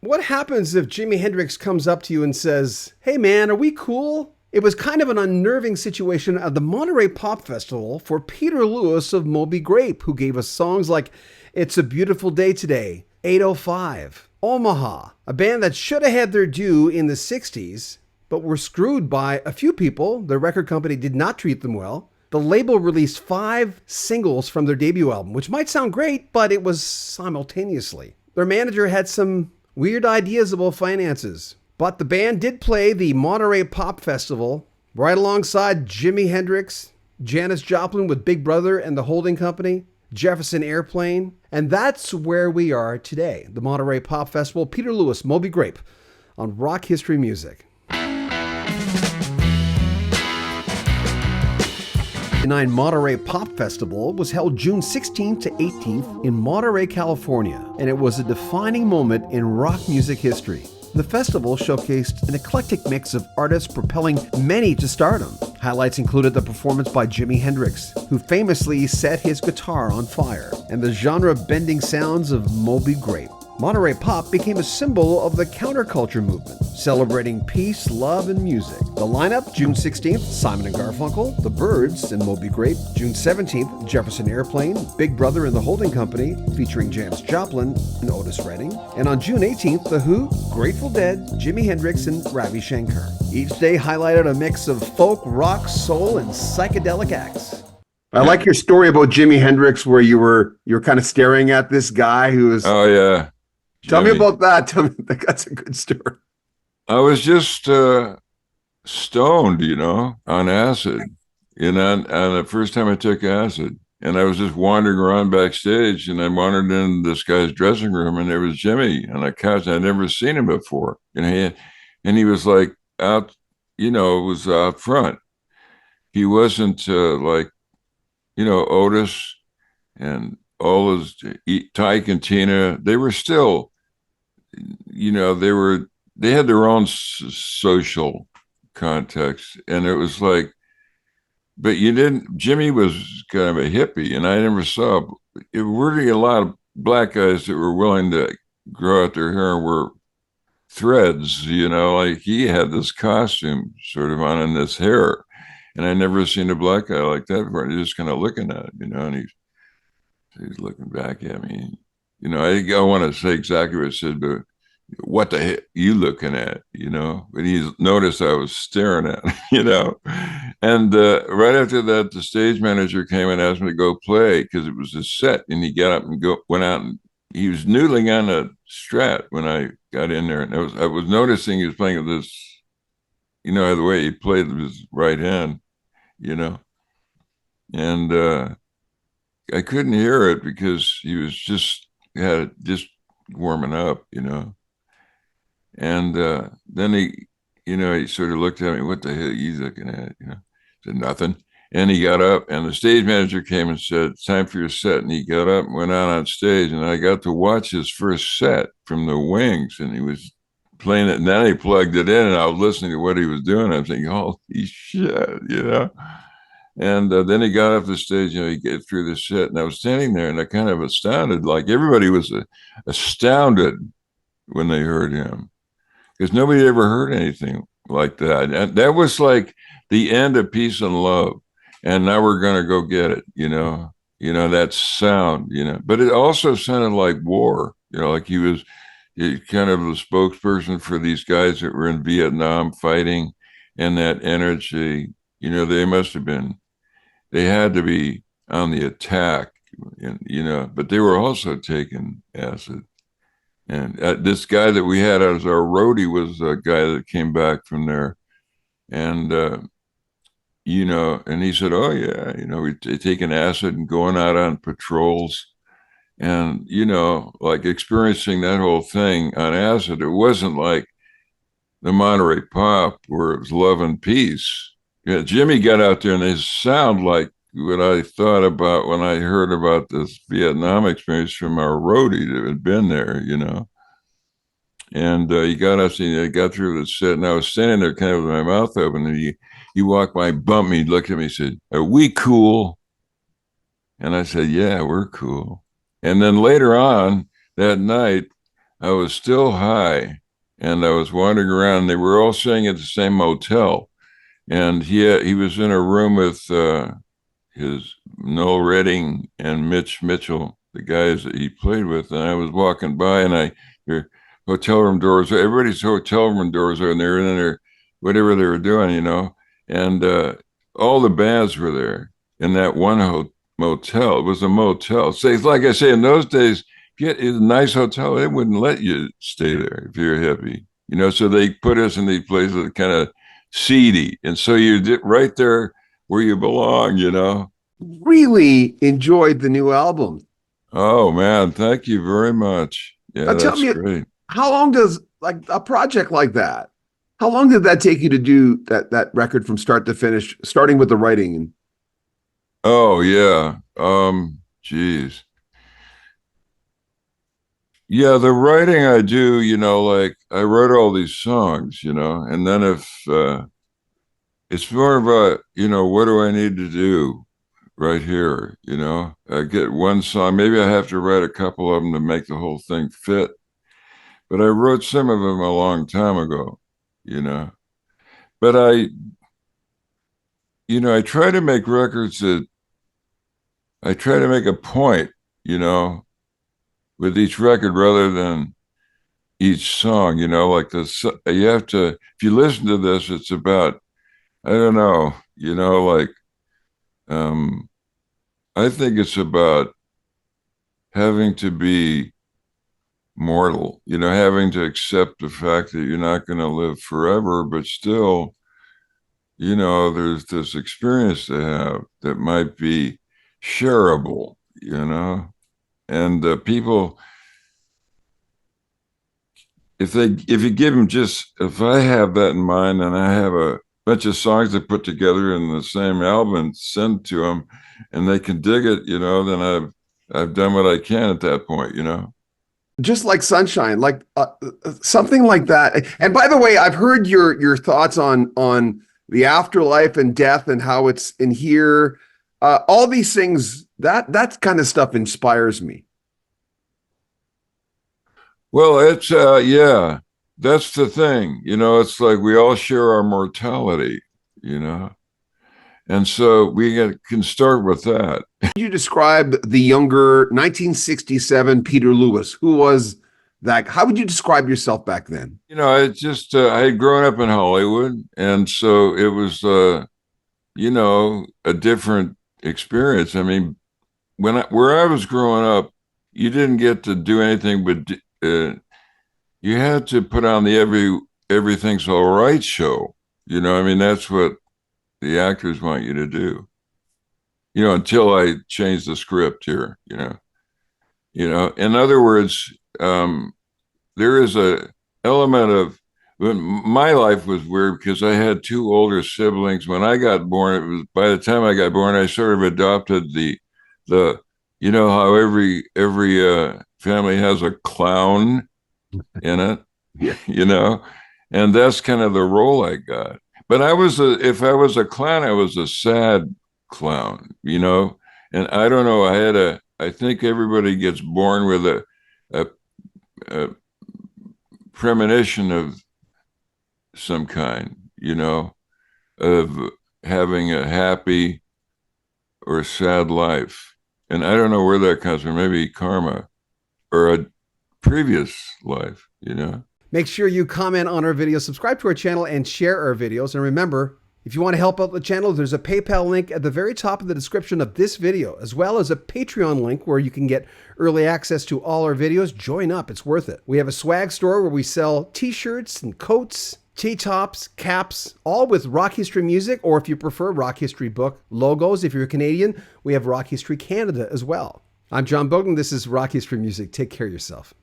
What happens if Jimi Hendrix comes up to you and says, "Hey man, are we cool?" It was kind of an unnerving situation at the Monterey Pop Festival for Peter Lewis of Moby Grape, who gave us songs like "It's a Beautiful Day Today," 805, Omaha, a band that should have had their due in the 60s, but were screwed by a few people. Their record company did not treat them well. The label released 5 singles from their debut album, which might sound great, but it was simultaneously. Their manager had some weird ideas about finances. But the band did play the Monterey Pop Festival right alongside Jimi Hendrix, Janis Joplin with Big Brother and the Holding Company, Jefferson Airplane, and that's where we are today. The Monterey Pop Festival, Peter Lewis, Moby Grape, on Rock History Music. The Monterey Pop Festival was held June 16th to 18th in Monterey, California, and it was a defining moment in rock music history. The festival showcased an eclectic mix of artists propelling many to stardom. Highlights included the performance by Jimi Hendrix, who famously set his guitar on fire, and the genre-bending sounds of Moby Grape. Monterey Pop became a symbol of the counterculture movement, celebrating peace, love, and music. The lineup, June 16th, Simon and Garfunkel, The Byrds and Moby Grape. June 17th, Jefferson Airplane, Big Brother and the Holding Company, featuring Janis Joplin and Otis Redding. And on June 18th, The Who, Grateful Dead, Jimi Hendrix, and Ravi Shankar. Each day highlighted a mix of folk, rock, soul, and psychedelic acts. I like your story about Jimi Hendrix, where you were kind of staring at this guy who was. Oh yeah. Tell me about that. Tell me, that's a good story. I was just stoned, on acid. And the first time I took acid, and I was just wandering around backstage, and I wandered in this guy's dressing room, and there was Jimmy on a couch. I'd never seen him before, and he was like out, it was out front. He wasn't like, Otis and all those Tyke and Tina. They were still. They had their own social context, and it was like, but Jimmy was kind of a hippie, and I never saw really a lot of black guys that were willing to grow out their hair and wear threads, like he had this costume sort of on in this hair, and I never seen a black guy like that before. He's just kind of looking at it, and he's looking back at me. I want to say exactly what I said, but what the heck you looking at, But he noticed I was staring at him, And right after that, the stage manager came and asked me to go play because it was a set, and he got up and went out, and he was noodling on a Strat when I got in there, and I was noticing he was playing with this, the way he played with his right hand, and I couldn't hear it because he was just warming up, and then he sort of looked at me. What the hell are you looking at? Said nothing. And he got up, and the stage manager came and said, "It's time for your set." And he got up and went out on stage, and I got to watch his first set from the wings, and he was playing it, and then he plugged it in, and I was listening to what he was doing. I'm thinking, holy shit, And then he got off the stage, he get through the set, and I was standing there, and I kind of astounded, like everybody was astounded when they heard him, because nobody ever heard anything like that. And that was like the end of Peace and Love, and now we're going to go get it, that sound, But it also sounded like war, like he was kind of the spokesperson for these guys that were in Vietnam fighting, and that energy, they must have been. They had to be on the attack, but they were also taking acid. And this guy that we had as our roadie was a guy that came back from there. And, and he said, oh, yeah, we're taking acid and going out on patrols and, like experiencing that whole thing on acid. It wasn't like the Monterey Pop where it was love and peace. Yeah, Jimmy got out there, and they sound like what I thought about when I heard about this Vietnam experience from our roadie that had been there, And he got us, and he got through the set, and I was standing there kind of with my mouth open, and he walked by, bumped me, looked at me, said, "Are we cool?" And I said, "Yeah, we're cool." And then later on that night, I was still high, and I was wandering around. They were all staying at the same motel, and he was in a room with his Noel Redding and Mitch Mitchell, the guys that he played with. And I was walking by, and their hotel room doors, everybody's hotel room doors are in there, and they're whatever they were doing, and all the bands were there in that one motel. It was a motel. So, like I say, in those days, get a nice hotel, they wouldn't let you stay there if you're hippie, So they put us in these places that kind of seedy, and so you're right there where you belong, Really enjoyed the new album. Oh man, thank you very much. Yeah, Now tell that's me, great. how long does like a project like that? How long did that take you to do that record from start to finish, starting with the writing? And Oh yeah. Geez. Yeah, the writing I do, like I wrote all these songs, and then if it's more of a, what do I need to do right here? I get one song, maybe I have to write a couple of them to make the whole thing fit. But I wrote some of them a long time ago, you know. But I try to make records that I try to make a point, with each record rather than each song, like this. You have to, if you listen to this, it's about, I don't know, like, um, I think it's about having to be mortal, having to accept the fact that you're not going to live forever, but still, there's this experience to have that might be shareable, and people, if you give them if I have that in mind and I have a bunch of songs to put together in the same album and send to them, and they can dig it, then I've done what I can at that point, just like Sunshine, like something like that. And by the way, I've heard your thoughts on the afterlife and death and how it's in here. All these things, that kind of stuff inspires me. Well, it's yeah, that's the thing. It's like we all share our mortality, and so can start with that. You describe the younger 1967 Peter Lewis. Who was that? How would you describe yourself back then? I just I had grown up in Hollywood, and so it was a different experience. I mean, where I was growing up, you didn't get to do anything but you had to put on the everything's all right show. I mean, that's what the actors want you to do. Until I changed the script here. In other words, there is a element of my life was weird because I had two older siblings. When I got born, it was by the time I got born, I sort of adopted the how every family has a clown in it, Yeah. and that's kind of the role I got. But if I was a clown, I was a sad clown, and I don't know. I think everybody gets born with a premonition of some kind, of having a happy or sad life. And I don't know where that comes from, maybe karma or a previous life, Make sure you comment on our video, subscribe to our channel, and share our videos. And remember, if you want to help out the channel, there's a PayPal link at the very top of the description of this video, as well as a Patreon link where you can get early access to all our videos. Join up, it's worth it. We have a swag store where we sell t-shirts and coats, T-tops, caps, all with rock history music, or if you prefer, rock history book logos. If you're a Canadian, we have Rock History Canada as well. I'm John Bowden. This is Rock History Music. Take care of yourself.